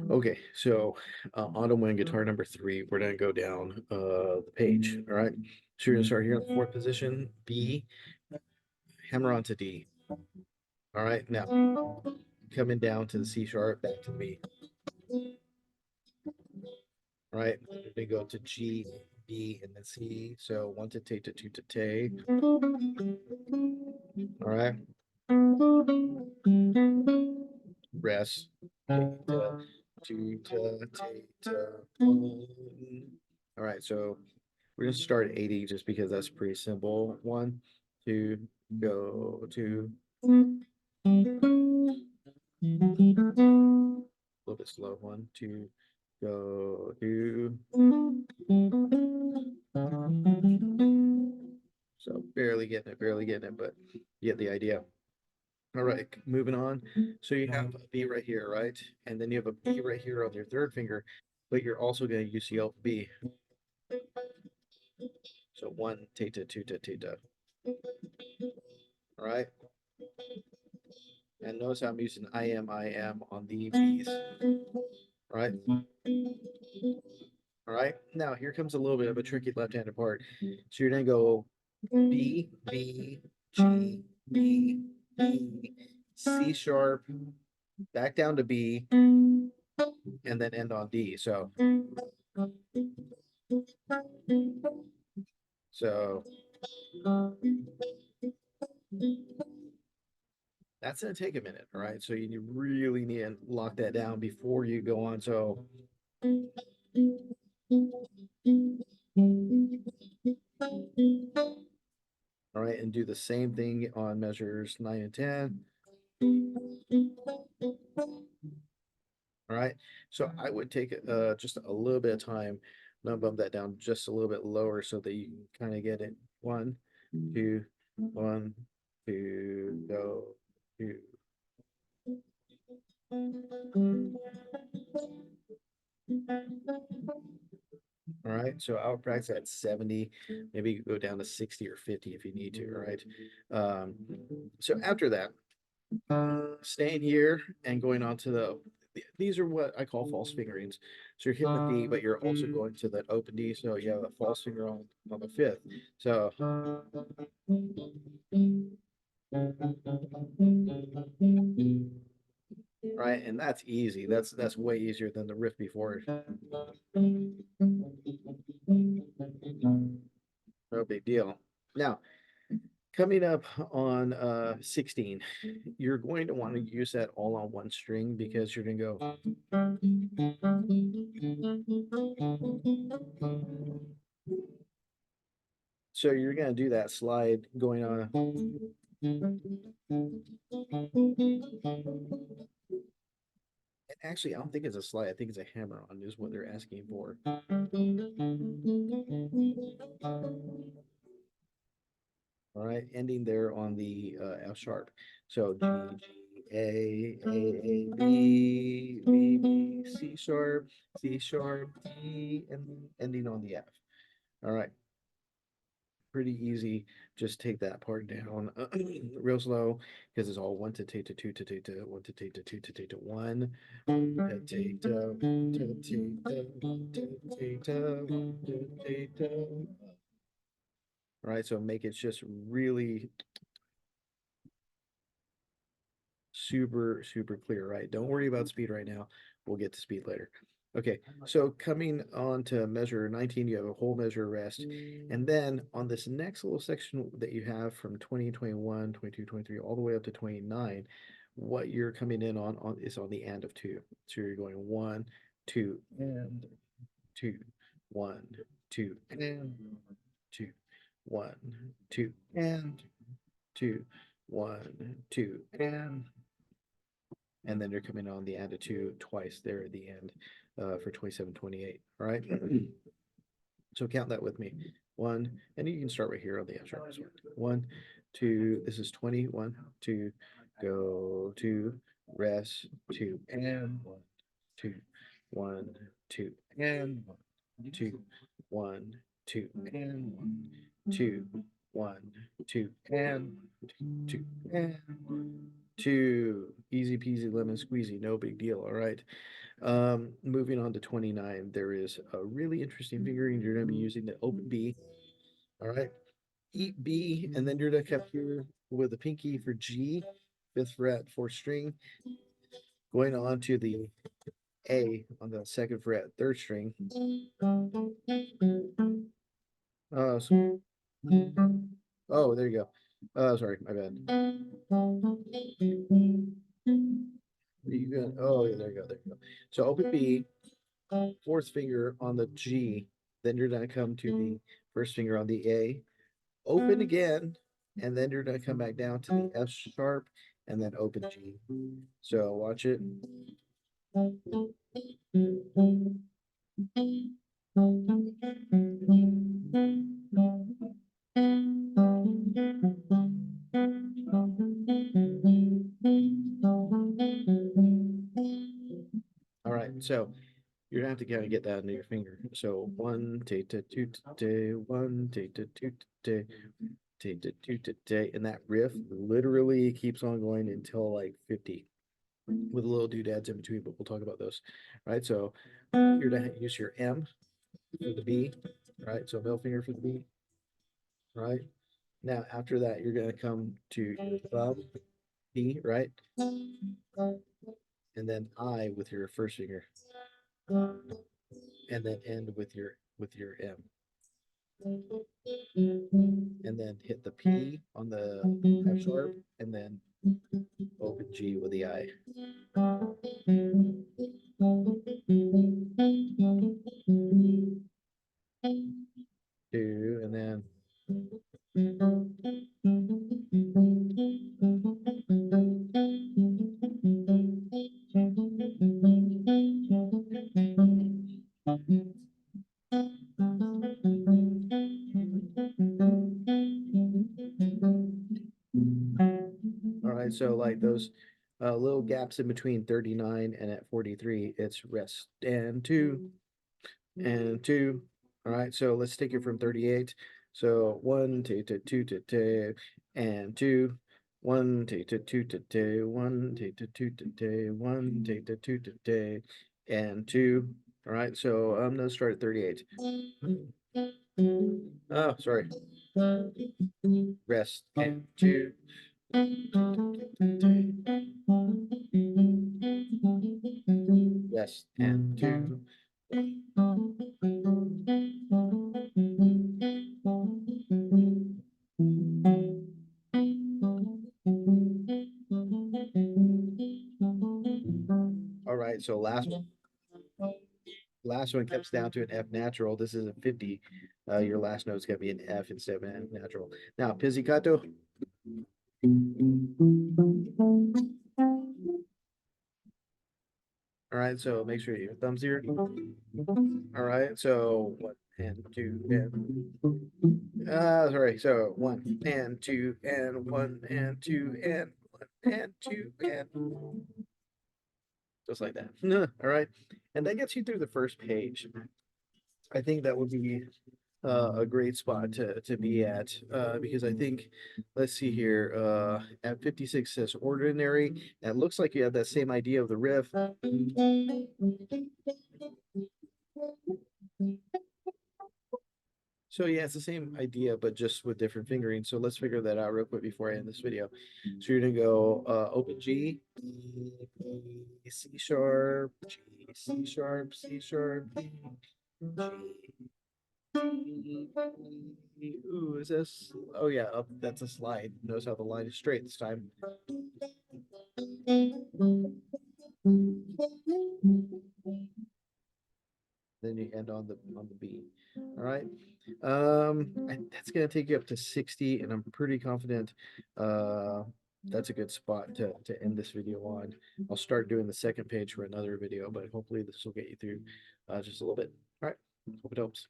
Okay, so autumn wind guitar number three, we're gonna go down the page. All right. So you're gonna start here in the fourth position, B, hammer onto D. All right, now coming down to the C sharp, back to B. All right, we go to G, B, and then C. So one to take to two to take. All right. Rest. Two to take to one. All right, so we're gonna start at 80 just because that's pretty simple. One, two, go, two. A little bit slow. One, two, go, two. So barely getting it, but you get the idea. All right, moving on. So you have a B right here, right? And then you have a B right here on your third finger, but you're also going to use the B. So one, teta, two, teta. All right. And notice how I'm using I am on the B's. All right. All right. Now here comes a little bit of a tricky left-handed part. So you're gonna go B, B, G, B, B, C sharp, back down to B, and then end on D. So that's gonna take a minute. All right. So you really need to lock that down before you go on. So all right, and do the same thing on measures 9 and 10. All right. So I would take just a little bit of time, not bump that down just a little bit lower so that you can kind of get it. One, two, one, two, go, two. All right. So I'll practice at 70, maybe go down to 60 or 50 if you need to. All right. So after that, staying here and going on to these are what I call false fingerings. So you're hitting the D, but you're also going to that open D. So you have a false finger on the fifth. So right, and that's easy. That's way easier than the riff before. No big deal. Now, coming up on 16, you're going to want to use that all on one string because you're going to go. So you're going to do that slide going on. And actually, I don't think it's a slide. I think it's a hammer on is what they're asking for. All right, ending there on the F sharp. So G, A, B, B, B, C sharp, D, and ending on the F. All right, pretty easy. Just take that part down real slow because it's all one to take to two to take to one to take to two to take to one. Take to take to take to. All right, so make it just really super clear, right? Don't worry about speed right now. We'll get to speed later. Okay, so coming on to measure 19, you have a whole measure rest. And then on this next little section that you have from 20, 21, 22, 23, all the way up to 29, what you're coming in on is on the and of two. So you're going one, two, and two, one, two, and two, one, two, and two, one, two, and then you're coming on the and of two twice there at the end for 27, 28. All right. So count that with me. One, and you can start right here on the F sharp. One, two, this is 20, one, two, go, two, rest, two, and one, two, one, two, and one, two, one, two, and one, two, one, two, and two, and 2, easy peasy lemon squeezy, no big deal. All right. Moving on to 29, there is a really interesting fingering. You're going to be using the open B. All right. Eat B, and then you're going to come here with the pinky for G, 5th fret, 4th string, going on to the A on the 2nd fret, 3rd string. Oh, there you go. Sorry, my bad. You got, oh, yeah, there you go, there you go. So open B, 4th finger on the G, then you're gonna come to the 1st finger on the A, open again, and then you're gonna come back down to the F sharp, and then open G. So watch it. All right, so you're gonna have to kind of get that into your finger. So 1 ta 2 ta 1 ta 2 ta ta 2 ta, and that riff literally keeps on going until like 50 with little doodads in between, but we'll talk about those. Right, so you're gonna use your M for the B, right? So middle finger for the B, right? Now after that, you're gonna come to your thumb, B, right? And then I with your 1st finger, and then end with your M. And then hit the P on the F sharp, and then open G with the I. Two, and then all right, so like those little gaps in between 39 and at 43, it's rest and 2 and 2. All right, so let's take it from 38. So 1 2 2 2 2 2 and 2. 1 2 2 2 2 2 1 2 2 2 2 2 1 2 2 2 2 2 and 2. All right, so I'm gonna start at 38. Oh, sorry. Rest and 2. Rest and 2. All right, so last one comes down to an F natural. This is a 50. Your last note's gonna be an F instead of an F natural. Now, pizzicato. All right, so make sure your thumb's here. All right, so 1 and 2 and sorry, so 1 and 2 and 1 and 2 and 1 and 2 and just like that. All right, and that gets you through the first page. I think that would be a great spot to be at because I think, let's see here, at 56 says ordinary. And it looks like you have that same idea of the riff. So yeah, it's the same idea, but just with different fingering. So let's figure that out real quick before I end this video. So you're gonna go open G, C sharp, G, C sharp, C sharp, G, ooh, is this? Oh yeah, up. That's a slide. Notice how the line is straight this time. Then you end on the B. All right. That's gonna take you up to 60, and I'm pretty confident that's a good spot to end this video on. I'll start doing the second page for another video, but hopefully this will get you through just a little bit. All right. Hope it helps.